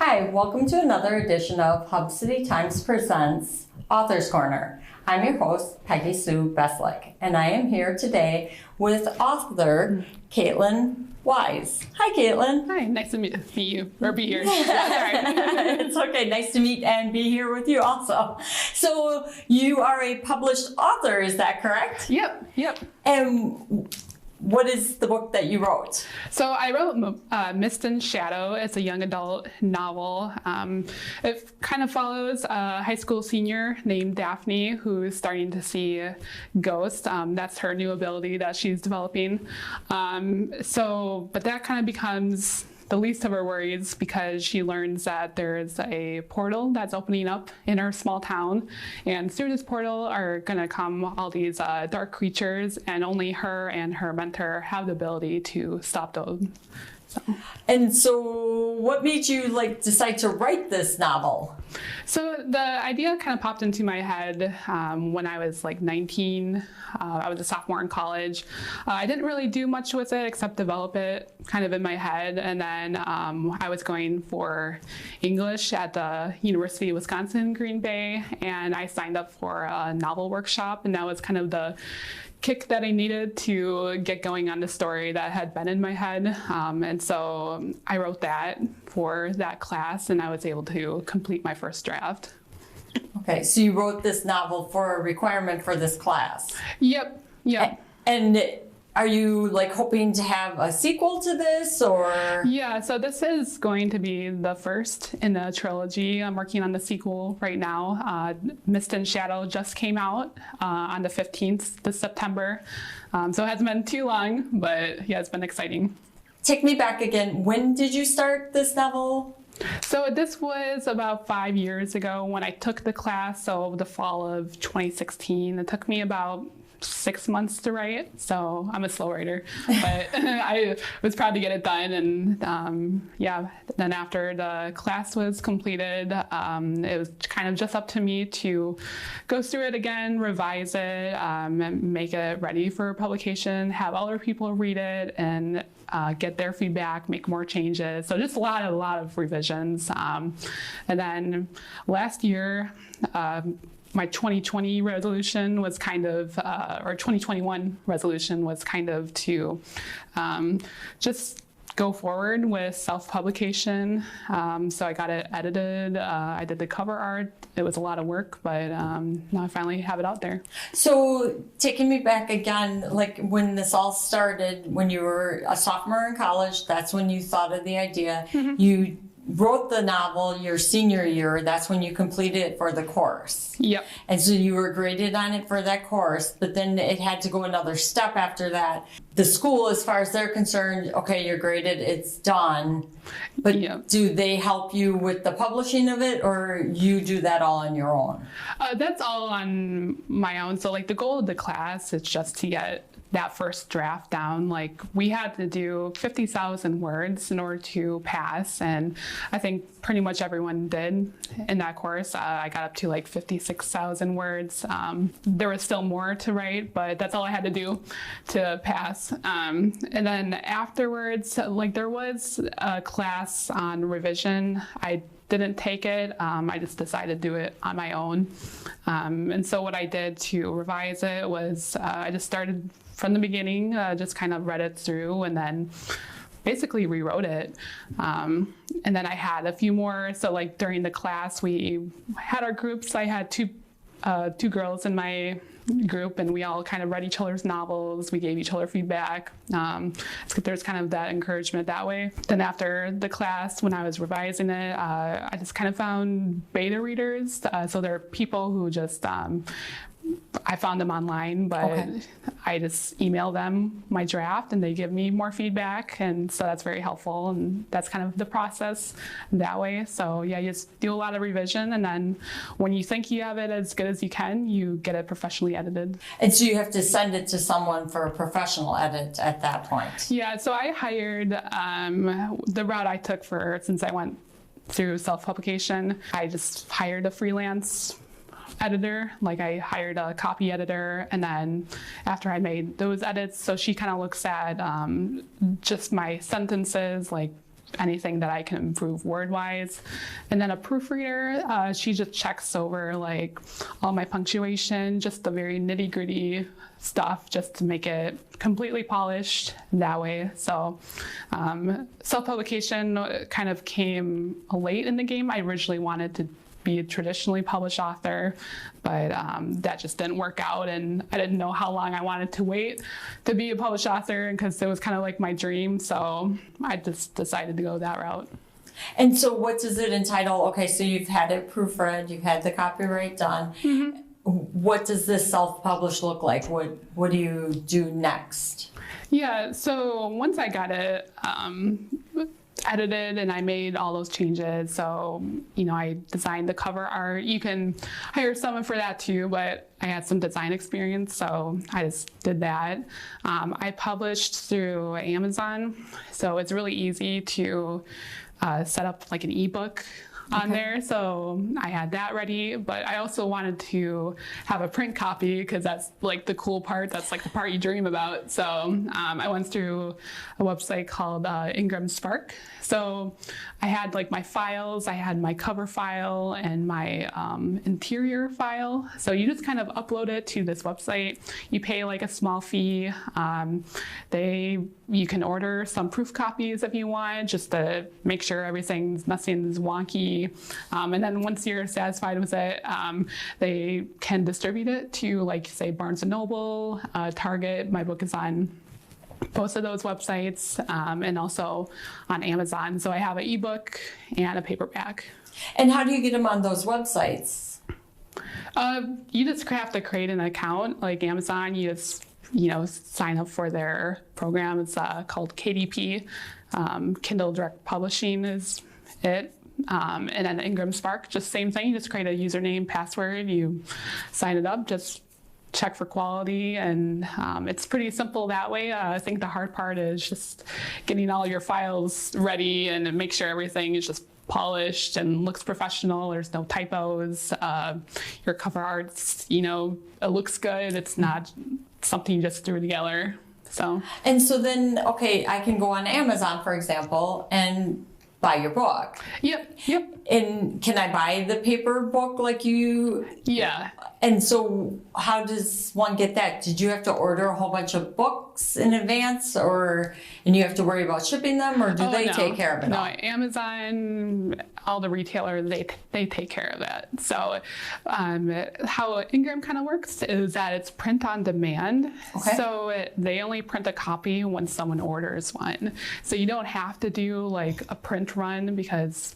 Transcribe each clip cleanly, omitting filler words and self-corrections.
Hi, welcome to another edition of Hub City Times Presents Author's Corner. I'm your host, Peggy Sue Beslick, and I am here today with author Kaylin Wise. Hi, Kaylin. Hi, nice to meet you, or be here. It's okay, nice to meet and be here with you also. So you are a published author, is that correct? Yep. And what is the book that you wrote? So I wrote Mist and Shadow. It's a young adult novel. It kind of follows a high school senior named Daphne who's starting to see ghosts. That's her new ability that she's developing. But that kind of becomes the least of her worries because she learns that there's a portal that's opening up in her small town, and through this portal are going to come all these dark creatures, and only her and her mentor have the ability to stop those. So what made you decide to write this novel? So the idea kind of popped into my head when I was 19. I was a sophomore in college. I didn't really do much with it except develop it kind of in my head. And then I was going for English at the University of Wisconsin, Green Bay, and I signed up for a novel workshop, and that was kind of the kick that I needed to get going on the story that had been in my head. And so I wrote that for that class, and I was able to complete my first draft. Okay, so you wrote this novel for a requirement for this class? Yep. And are you hoping to have a sequel to this, or? Yeah, so this is going to be the first in the trilogy. I'm working on the sequel right now. Mist and Shadow just came out on the 15th this September. So it hasn't been too long, but yeah, it's been exciting. Take me back again. When did you start this novel? So this was about 5 years ago when I took the class, so the fall of 2016. It took me about 6 months to write, so I'm a slow writer, but I was proud to get it done. And then after the class was completed, it was kind of just up to me to go through it again, revise it, and make it ready for publication, have other people read it, and get their feedback, make more changes. So just a lot of revisions. And then last year, my 2020 resolution was or 2021 resolution was to just go forward with self-publication. So I got it edited. I did the cover art. It was a lot of work, but now I finally have it out there. So taking me back again, when this all started, when you were a sophomore in college, that's when you thought of the idea. Mm-hmm. You wrote the novel your senior year. That's when you completed it for the course. Yep. And so you were graded on it for that course, but then it had to go another step after that. The school, as far as they're concerned, okay, you're graded, it's done. But yep. Do they help you with the publishing of it, or you do that all on your own? That's all on my own. So the goal of the class is just to get that first draft down. We had to do 50,000 words in order to pass, and I think pretty much everyone did in that course. I got up to 56,000 words. There was still more to write, but that's all I had to do to pass. And then afterwards, there was a class on revision. I didn't take it. I just decided to do it on my own. And so what I did to revise it was I just started from the beginning, just kind of read it through, and then basically rewrote it. And then I had a few more. So during the class, we had our groups. I had two girls in my group, and we all kind of read each other's novels. We gave each other feedback. There's kind of that encouragement that way. Then after the class, when I was revising it, I just kind of found beta readers. So there are people who just I found them online, but okay. I just email them my draft and they give me more feedback. And so that's very helpful. And that's kind of the process that way. So yeah, you just do a lot of revision. And then when you think you have it as good as you can, you get it professionally edited. And so you have to send it to someone for a professional edit at that point. Yeah. So I hired, the route I took since I went through self-publication, I just hired a freelance editor. I hired a copy editor, and then after I made those edits, so she kind of looks at just my sentences, anything that I can improve word-wise. And then a proofreader, she just checks over like all my punctuation, just the very nitty-gritty stuff, just to make it completely polished that way. So self-publication kind of came late in the game. I originally wanted to be a traditionally published author, but that just didn't work out, and I didn't know how long I wanted to wait to be a published author, because it was kind of like my dream, so I just decided to go that route. And so what does it entitle? Okay, so you've had it proofread, you've had the copyright done. Mm-hmm. What does this self-publish look like? What do you do next? Yeah, so once I got it edited and I made all those changes, so I designed the cover art. You can hire someone for that too, but I had some design experience, so I just did that. I published through Amazon, so it's really easy to set up like an ebook on there, so I had that ready, but I also wanted to have a print copy, because that's like the cool part, that's like the part you dream about. So I went through a website called Ingram Spark. So I had like my files, I had my cover file and my interior file. So you just kind of upload it to this website. You pay like a small fee. You can order some proof copies if you want, just to make sure nothing's wonky. And then once you're satisfied with it, they can distribute it to, like, say, Barnes & Noble, Target. My book is on both of those websites, and also on Amazon. So I have an ebook and a paperback. And how do you get them on those websites? You just have to create an account. Like Amazon, you just sign up for their program. It's called KDP. Kindle Direct Publishing is it. And then Ingram Spark, just same thing. You just create a username, password, you sign it up, just check for quality, and it's pretty simple that way. I think the hard part is just getting all your files ready and make sure everything is just polished and looks professional. There's no typos. Your cover art's, it looks good. It's not something you just threw together. And so then, okay, I can go on Amazon, for example, and buy your book. Yep. And can I buy the paper book like you? Yeah. And so how does one get that? Did you have to order a whole bunch of books in advance, and you have to worry about shipping them, or do they take care of it all? No, Amazon, all the retailers, they take care of that. So how Ingram kind of works is that it's print on demand. Okay. So they only print a copy when someone orders one. So you don't have to do like a print run, because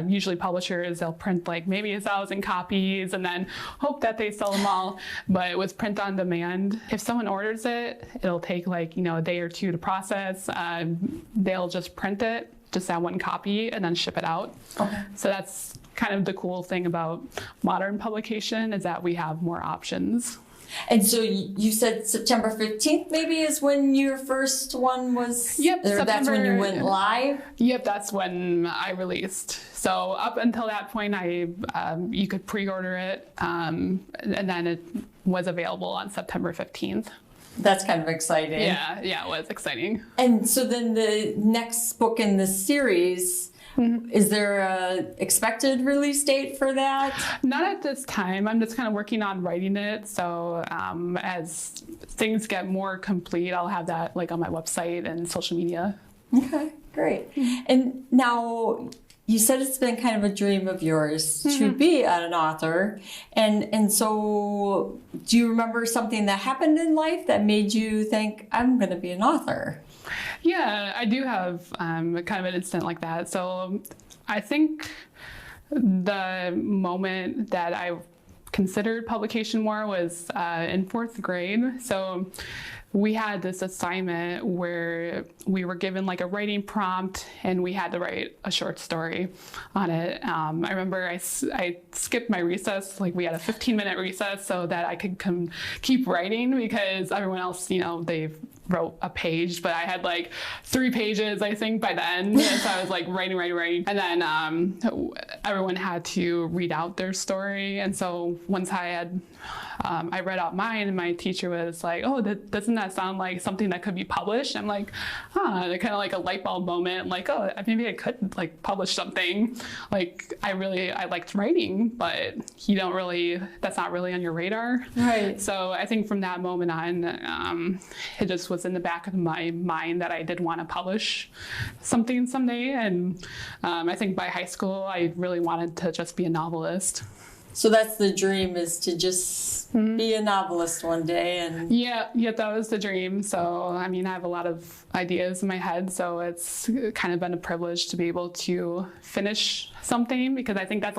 usually publishers, they'll print like maybe 1,000 copies and then hope that they sell them all. But with print on demand, if someone orders it, it'll take like, a day or two to process. They'll just print it, just that one copy, and then ship it out. Okay. So that's kind of the cool thing about modern publication, is that we have more options. And so you said September 15th maybe is when your first one was? Yep. Or that's when you went live? Yep, that's when I released. So up until that point, you could pre-order it, and then it was available on September 15th. That's kind of exciting. Yeah, it was exciting. And so then the next book in the series, is there a expected release date for that? Not at this time. I'm just kind of working on writing it. So as things get more complete, I'll have that like on my website and social media. Okay, great. And now you said it's been kind of a dream of yours to be an author. And so do you remember something that happened in life that made you think, I'm going to be an author? Yeah, I do have kind of an incident like that. So I think the moment that I considered publication more was in 4th grade. So we had this assignment where we were given like a writing prompt, and we had to write a short story on it. I remember I skipped my recess, like we had a 15-minute recess so that I could keep writing, because everyone else, they wrote a page, but I had like 3 pages, I think, by the end. And so I was like writing. And then everyone had to read out their story. And so once I read out mine, and my teacher was like, "Oh, doesn't that sound like something that could be published?" I'm like, "Huh," kind of like a light bulb moment, like, "Oh, maybe I could like publish something." Like I liked writing, but that's not really on your radar. Right. So I think from that moment on, it just was in the back of my mind that I did want to publish something someday. And I think by high school, I really wanted to just be a novelist. So that's the dream, is to just be a novelist one day. And yeah, that was the dream. So, I mean, I have a lot of ideas in my head, so it's kind of been a privilege to be able to finish something, because I think that's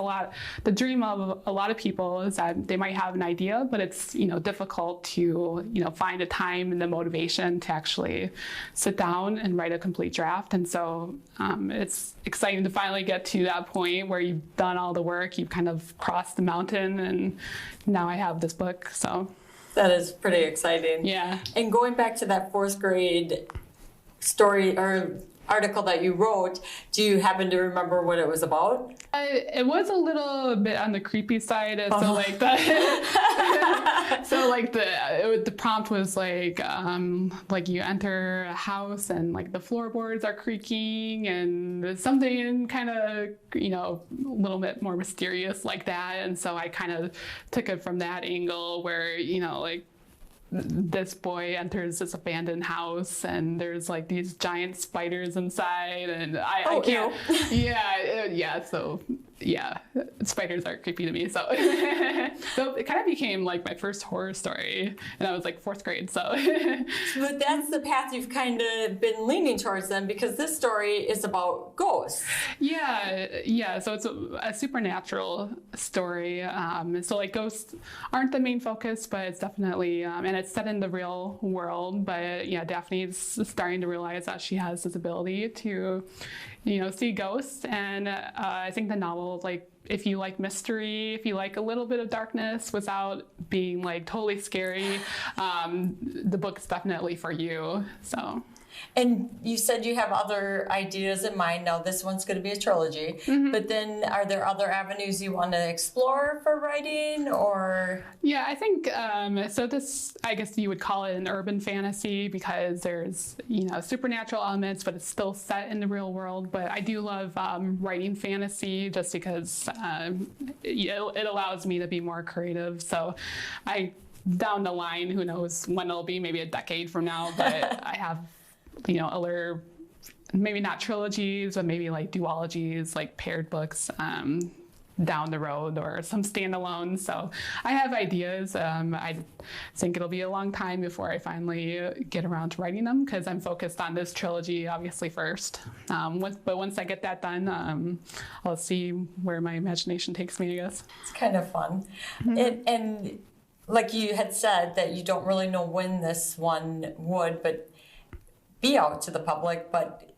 the dream of a lot of people, is that they might have an idea, but it's, difficult to, find a time and the motivation to actually sit down and write a complete draft. And so it's exciting to finally get to that point where you've done all the work, you've kind of crossed the mountain, and now I have this book. So that is pretty exciting. Yeah. And going back to that 4th grade story or article that you wrote, do you happen to remember what it was about? It was a little bit on the creepy side. So like the prompt was like you enter a house and like the floorboards are creaking, and something kind of, a little bit more mysterious like that. And so I kind of took it from that angle where, like, this boy enters this abandoned house and there's like these giant spiders inside, and I can't. So spiders are creepy to me. So so it kind of became like my first horror story, and I was like 4th grade. So but that's the path you've kind of been leaning towards then, because this story is about ghosts. Yeah. So it's a supernatural story. So like ghosts aren't the main focus, but it's definitely, and it's set in the real world. But yeah, Daphne's starting to realize that she has this ability to, see ghosts. And I think the novel, like, if you like mystery, if you like a little bit of darkness without being like totally scary, the book's definitely for you. So. And you said you have other ideas in mind. Now, this one's going to be a trilogy, but then are there other avenues you want to explore for writing, or? Yeah, I think, so this, I guess you would call it an urban fantasy, because there's, supernatural elements, but it's still set in the real world. But I do love writing fantasy, just because it allows me to be more creative. So down the line, who knows when it'll be, maybe a decade from now, but I have other, maybe not trilogies, but maybe like duologies, like paired books down the road, or some standalones. So I have ideas. I think it'll be a long time before I finally get around to writing them, because I'm focused on this trilogy, obviously, first. But once I get that done, I'll see where my imagination takes me, I guess. It's kind of fun. And like you had said, that you don't really know when this one would, but be out to the public, but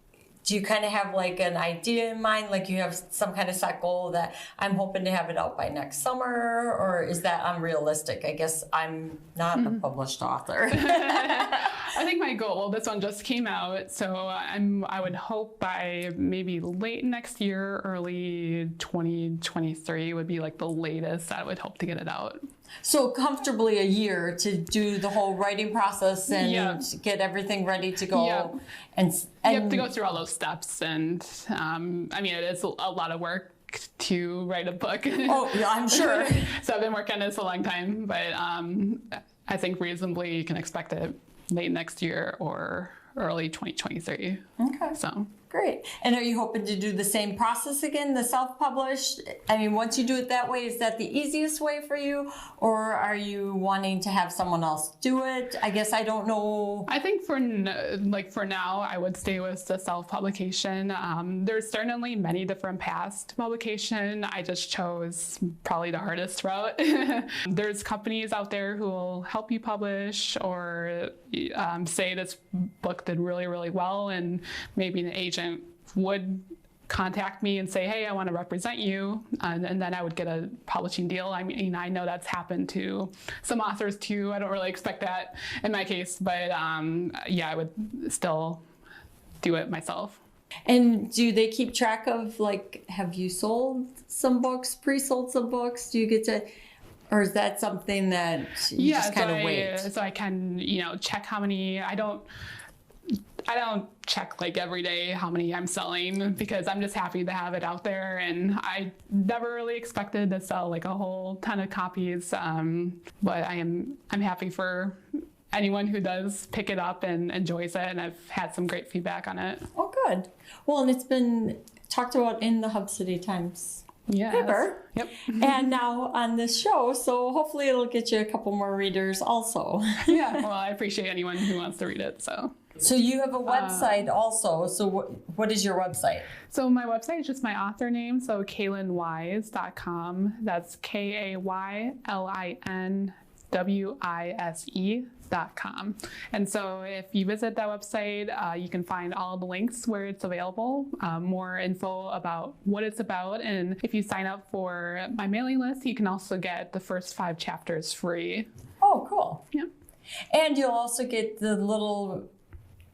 do you kind of have like an idea in mind? Like you have some kind of set goal that I'm hoping to have it out by next summer, or is that unrealistic? I guess I'm not a published author. I think my goal, well, this one just came out, so I would hope by maybe late next year, early 2023 would be like the latest I would hope to get it out. So comfortably a year to do the whole writing process and get everything ready to go. Yeah. And you have to go through all those steps, and I mean, it is a lot of work to write a book. Oh, yeah, I'm sure. So I've been working on this a long time, but I think reasonably you can expect it late next year or early 2023. Okay. So. Great. And are you hoping to do the same process again, the self-published? I mean, once you do it that way, is that the easiest way for you? Or are you wanting to have someone else do it? I guess I don't know. I think for now, I would stay with the self-publication. There's certainly many different paths to publication. I just chose probably the hardest route. There's companies out there who will help you publish, or say this book did really, really well, and maybe an agent would contact me and say, hey, I want to represent you. And then I would get a publishing deal. I mean, I know that's happened to some authors too. I don't really expect that in my case, but yeah, I would still do it myself. And do they keep track of, like, have you sold some books, pre-sold some books? Do you get to, or is that something that you just kind of wait? So I can, check how many. I don't check like every day how many I'm selling, because I'm just happy to have it out there. And I never really expected to sell like a whole ton of copies. But I'm happy for anyone who does pick it up and enjoys it. And I've had some great feedback on it. Oh, good. Well, and it's been talked about in the Hub City Times paper. Yep. And now on this show, so hopefully it'll get you a couple more readers also. Yeah, well, I appreciate anyone who wants to read it. So you have a website also. So what is your website? So my website is just my author name, so KaylinWise.com. That's KaylinWise.com. And so if you visit that website, you can find all the links where it's available, more info about what it's about. And if you sign up for my mailing list, you can also get the first 5 chapters free. Oh, cool. Yeah. And you'll also get the little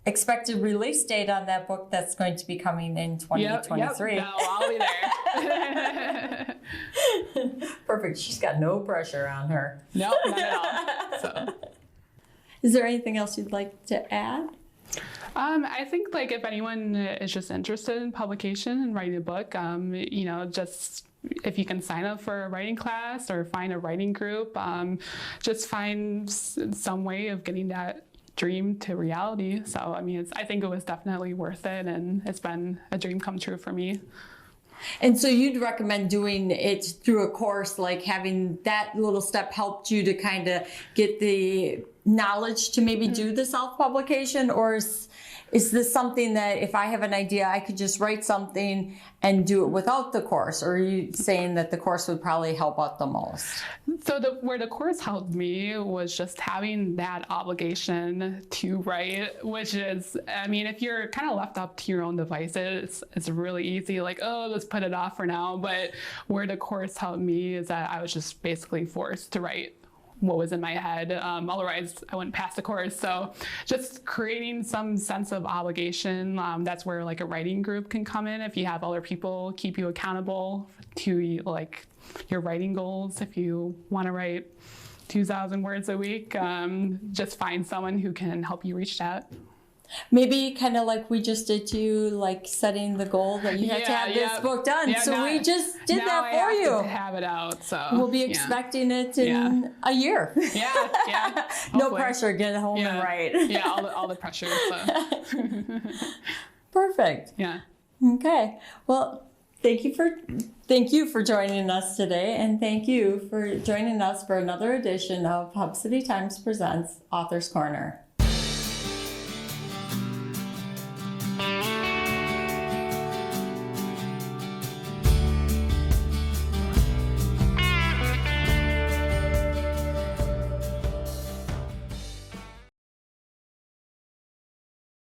expected release date on that book that's going to be coming in 2023. Yep. No, I'll be there. Perfect. She's got no pressure on her. Nope, not at all. So. Is there anything else you'd like to add? I think like if anyone is just interested in publication and writing a book, just if you can sign up for a writing class or find a writing group, just find some way of getting that dream to reality. So, I mean, I think it was definitely worth it, and it's been a dream come true for me. And so you'd recommend doing it through a course, like having that little step helped you to kind of get the knowledge to maybe do the self-publication? Or is this something that if I have an idea, I could just write something and do it without the course? Or are you saying that the course would probably help out the most? So where the course helped me was just having that obligation to write, which is, I mean, if you're kind of left up to your own devices, it's really easy, like, oh, let's put it off for now. But where the course helped me is that I was just basically forced to write what was in my head. Otherwise, I wouldn't pass the course. So just creating some sense of obligation, that's where like a writing group can come in. If you have other people keep you accountable to like your writing goals, if you want to write 2,000 words a week, just find someone who can help you reach that. Maybe kind of like we just did to you, like setting the goal that you had to have this book done. Yeah, so we just did that for you. To have it out, so we'll be expecting it in a year. Yeah. No pressure. Get home and write. Yeah, all the pressure. So. Perfect. Yeah. Okay. Well, thank you for joining us today, and thank you for joining us for another edition of Hub City Times Presents Author's Corner.